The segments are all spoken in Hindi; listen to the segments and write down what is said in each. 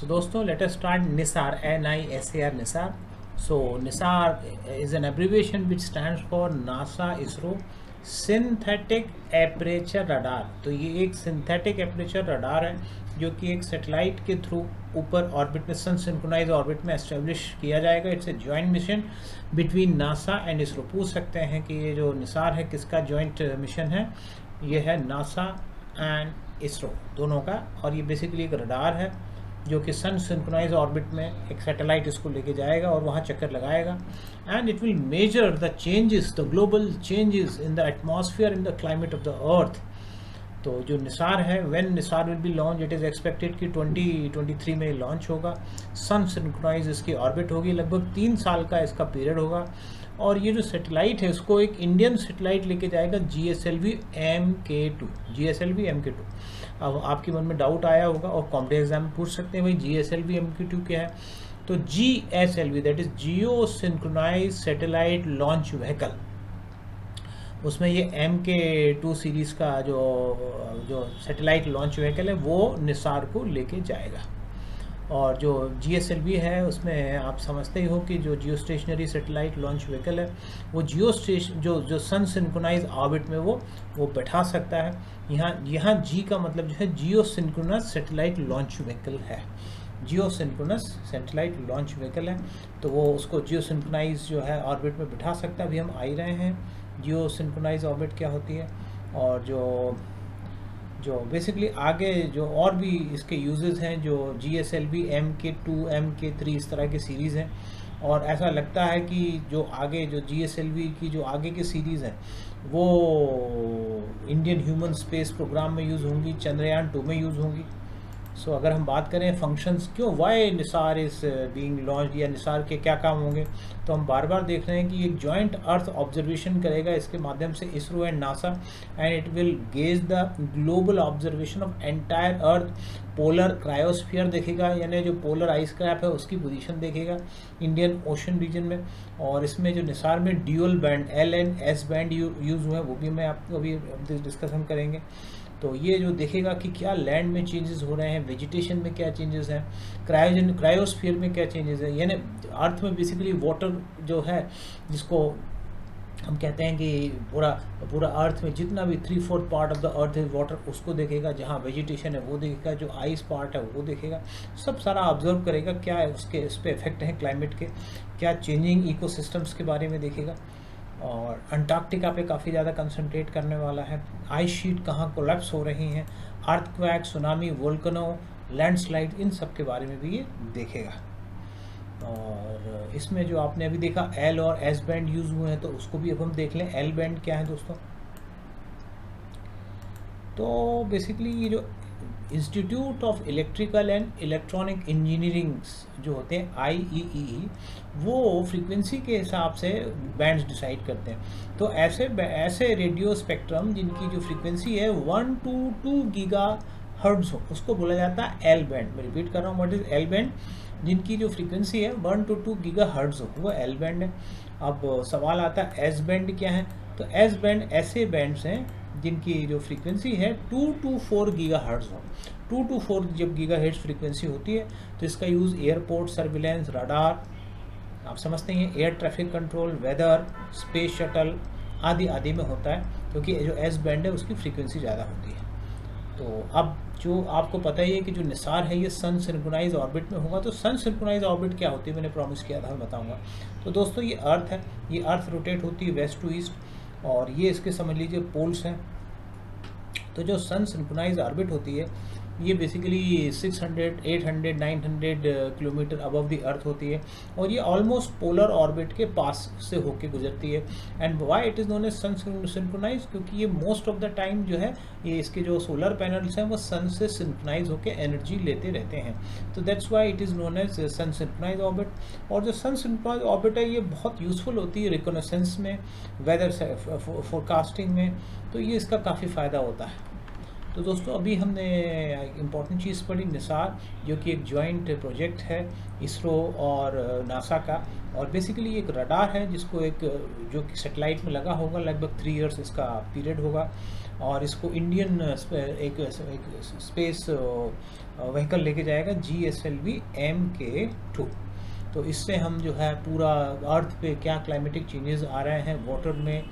So दोस्तों, let us start NISAR, NISAR, NISAR. So NISAR is an abbreviation which stands for NASA ISRO synthetic aperture radar. तो ये एक सिंथेटिक एपरेचर रडार है जो कि एक सैटेलाइट के थ्रू ऊपर ऑर्बिट में सन सिंक्रोनाइज ऑर्बिट में एस्टेब्लिश किया जाएगा। It's a joint mission between NASA and ISRO. पूछ सकते हैं कि ये जो निसार है किसका जॉइंट मिशन है? ये है नासा एंड इसरो दोनों का। और ये बेसिकली एक रडार है जो कि सन सिंक्रोनाइज ऑर्बिट में एक सैटेलाइट इसको लेके जाएगा और वहाँ चक्कर लगाएगा। And it will measure the changes, the global changes in the atmosphere, in the climate of the earth. तो जो निसार है, when Nisar will be launch, it is expected कि 2023 में लॉन्च होगा। सन सिंक्रोनाइज इसकी ऑर्बिट होगी, लगभग 3 साल का इसका पीरियड होगा। और ये जो सैटेलाइट है उसको एक इंडियन सैटेलाइट लेके जाएगा, GSLV MK2, GSLV MK2। अब आपके मन में डाउट आया होगा और कॉम्पिटिटिव एग्जाम में पूछ सकते हैं भाई GSLV MK2 क्या है? तो GSLV that is geo synchronize satellite launch vehicle, उसमें ये MK2 सीरीज़ का जो सैटेलाइट लॉन्च व्हीकल है वो निसार को लेके जाएगा। और जो GSLV है उसमें आप समझते ही हो कि जो जियो स्टेशनरी सैटेलाइट लॉन्च व्हीकल है वो जो सन सिंक्रोनाइज ऑर्बिट में वो बैठा सकता है। यहाँ G का मतलब जो है जियो सिंक्रोनस सैटेलाइट लॉन्च व्हीकल है। जियो सिंक्रोनस सैटेलाइट लॉन्च व्हीकल है तो वो उसको जियो सिंक्रोनाइज जो है ऑर्बिट में बिठा सकता है। अभी हम आ ही रहे हैं जियो सिंक्रोनाइज ऑर्बिट क्या होती है, और जो बेसिकली आगे जो और भी इसके यूजेस हैं, जो GSLV MK2 MK3 इस तरह की सीरीज़ हैं। और ऐसा लगता है कि जो आगे जो GSLV की जो आगे की सीरीज़ हैं वो इंडियन ह्यूमन स्पेस प्रोग्राम में यूज़ होंगी, चंद्रयान 2 में यूज़ होंगी। सो अगर हम बात करें फंक्शंस, क्यों why NISAR is being launched या निसार के क्या काम होंगे, तो हम बार बार देख रहे हैं कि एक जॉइंट अर्थ ऑब्जर्वेशन करेगा इसके माध्यम से ISRO and NASA. And it will gauge the global observation of entire earth. Polar cryosphere देखेगा, यानी जो पोलर आइस कैप है उसकी पोजीशन देखेगा इंडियन ओशन रीजन में। और इसमें जो निसार में dual band LNS band use हुए हैं वो भी मैं आपको अभी डिस्कशन करेंगे। तो ये जो देखेगा कि क्या लैंड में चेंजेस हो रहे हैं, वेजिटेशन में क्या चेंजेस हैं, क्रायोस्फीयर में क्या चेंजेस है, यानी अर्थ में बेसिकली वाटर जो है जिसको हम कहते हैं कि पूरा अर्थ में जितना भी 3/4 पार्ट ऑफ द अर्थ है वाटर, उसको देखेगा। जहाँ वेजिटेशन है वो देखेगा, जो आइस पार्ट है वो देखेगा। सब सारा ऑब्जर्व करेगा क्या है उसके इस पर इफेक्ट है क्लाइमेट के, क्या चेंजिंग इकोसिस्टम्स के बारे में देखेगा। और अंटार्कटिका पे काफ़ी ज़्यादा कंसंट्रेट करने वाला है। आइस शीट कहाँ कोलैप्स हो रही हैं, अर्थक्वेक, सुनामी, वोल्केनो, लैंडस्लाइड, इन सब के बारे में भी ये देखेगा। और इसमें जो आपने अभी देखा L और S बैंड यूज़ हुए हैं तो उसको भी अब हम देख लें। L बैंड क्या है दोस्तों? तो बेसिकली ये जो institute of electrical and electronic engineering जो होते हैं IEEE, वो फ्रीक्वेंसी के हिसाब से बैंड्स डिसाइड करते हैं। तो ऐसे रेडियो स्पेक्ट्रम जिनकी जो फ्रीक्वेंसी है 1 to 2 गीगा हर्ट्ज हो उसको बोला जाता है L बैंड। मैं रिपीट कर रहा हूँ, व्हाट इज L बैंड? जिनकी जो फ्रीक्वेंसी है 1 to 2 गीगा हर्ट्ज हो वो L बैंड है। अब सवाल आता है S बैंड क्या है? तो S बैंड ऐसे बैंड्स हैं जिनकी जो फ्रीक्वेंसी है 2 to 4 गीगा हर्ट्ज हो। 2 to 4 जब गीगा हर्ट्ज फ्रीक्वेंसी होती है तो इसका यूज़ एयरपोर्ट सर्विलेंस, रडार, आप समझते हैं, air traffic control, weather, space shuttle आदि आदि में होता है, क्योंकि जो S बैंड है उसकी फ्रीक्वेंसी ज़्यादा होती है। तो अब जो आपको पता ही है कि जो निसार है ये सन सिंक्रोनाइज ऑर्बिट में होगा। तो सन सिंक्रोनाइज ऑर्बिट क्या होती है, मैंने प्रॉमिस किया था, मैं बताऊंगा। तो दोस्तों ये अर्थ है, ये अर्थ रोटेट होती है वेस्ट टू ईस्ट, और ये इसके समझ लीजिए पोल्स हैं। तो जो सन सिंक्रोनाइज ऑर्बिट होती है ये basically 600, 800, 900 kilometre above the earth होती है, और ये ऑलमोस्ट पोलर ऑर्बिट के पास से होके गुजरती है। And why it is known as sun synchronize? क्योंकि ये मोस्ट ऑफ द टाइम जो है ये इसके जो सोलर पैनल्स हैं वो सन से सिंक्रोनाइज होके एनर्जी लेते रहते हैं। तो that's why it is known as sun synchronize orbit. और जो सन सिंक्रोनाइज ऑर्बिट है ये बहुत यूजफुल होती है रिकॉग्निशंस में, वेदर फोरकास्टिंग में, तो ये इसका काफ़ी फ़ायदा होता है। तो दोस्तों अभी हमने इम्पॉर्टेंट चीज़ पढ़ी निसार, जो कि एक जॉइंट प्रोजेक्ट है इसरो और नासा का, और बेसिकली एक रडार है जिसको एक जो कि सेटेलाइट में लगा होगा, लगभग 3 इयर्स इसका पीरियड होगा, और इसको इंडियन एक स्पेस व्हीकल लेके जाएगा GSLV Mk2। तो इससे हम जो है पूरा अर्थ पे क्या क्लाइमेटिक चेंजेस आ रहे हैं वाटर में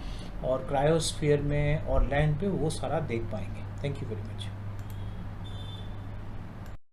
और क्रायोस्फीयर में और लैंड पे, वो सारा देख पाएंगे। Thank you very much.